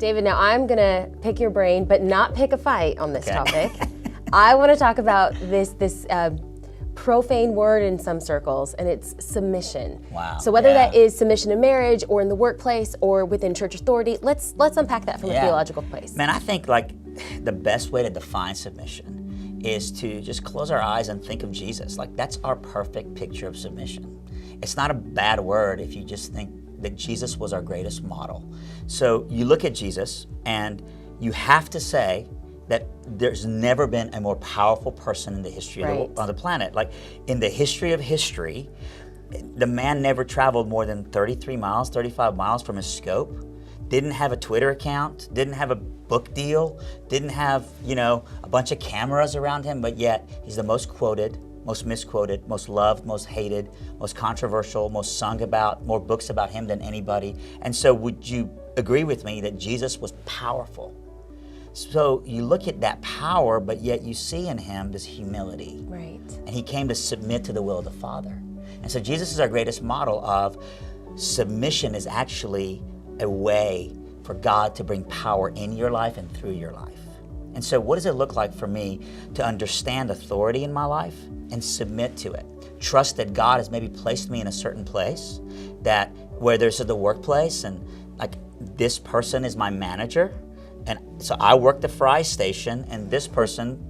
David, now I'm going to pick your brain, but not pick a fight on this topic. I want to talk about this profane word in some circles, and it's submission. Wow. So whether that is submission in marriage or in the workplace or within church authority, let's unpack that from a theological place. Man, I think like the best way to define submission is to just close our eyes and think of Jesus. Like that's our perfect picture of submission. It's not a bad word if you just think that Jesus was our greatest model. So you look at Jesus and you have to say that there's never been a more powerful person in the history of the planet. Like in the history of history, the man never traveled more than 35 miles from his scope, didn't have a Twitter account, didn't have a book deal, didn't have, a bunch of cameras around him, but yet he's the most quoted, most misquoted, most loved, most hated, most controversial, most sung about, more books about him than anybody. And so would you agree with me that Jesus was powerful? So you look at that power, but yet you see in him this humility. Right. And he came to submit to the will of the Father. And so Jesus is our greatest model of submission is actually a way for God to bring power in your life and through your life. And so what does it look like for me to understand authority in my life and submit to it? Trust that God has maybe placed me in a certain place, that where there's the workplace and like this person is my manager. And so I work the fry station and this person,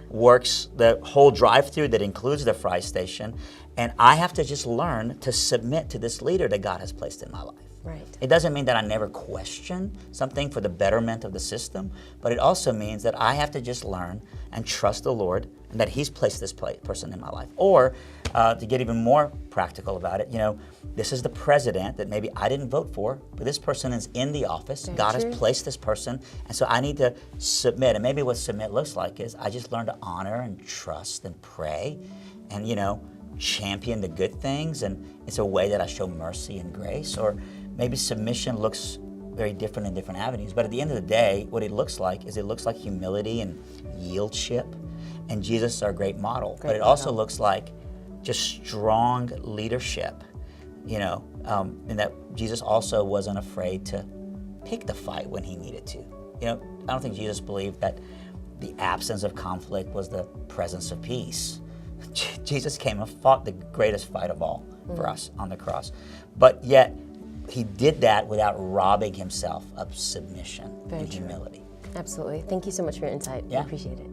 works the whole drive-through that includes the fry station. And I have to just learn to submit to this leader that God has placed in my life. Right. It doesn't mean that I never question something for the betterment of the system, but it also means that I have to just learn and trust the Lord and that He's placed this person in my life. Or to get even more practical about it, this is the president that maybe I didn't vote for, but this person is in the office. Very God true. has placed this person, and so I need to submit. And maybe what submit looks like is I just learn to honor and trust and pray and, champion the good things, and it's a way that I show mercy and grace. Or maybe submission looks very different in different avenues, but at the end of the day, what it looks like humility and yieldship, and Jesus is our great model. But it also looks like just strong leadership, and that Jesus also wasn't afraid to pick the fight when he needed to. I don't think Jesus believed that the absence of conflict was the presence of peace. Jesus came and fought the greatest fight of all for us on the cross. But yet, he did that without robbing himself of submission and humility. Absolutely. Thank you so much for your insight. I appreciate it.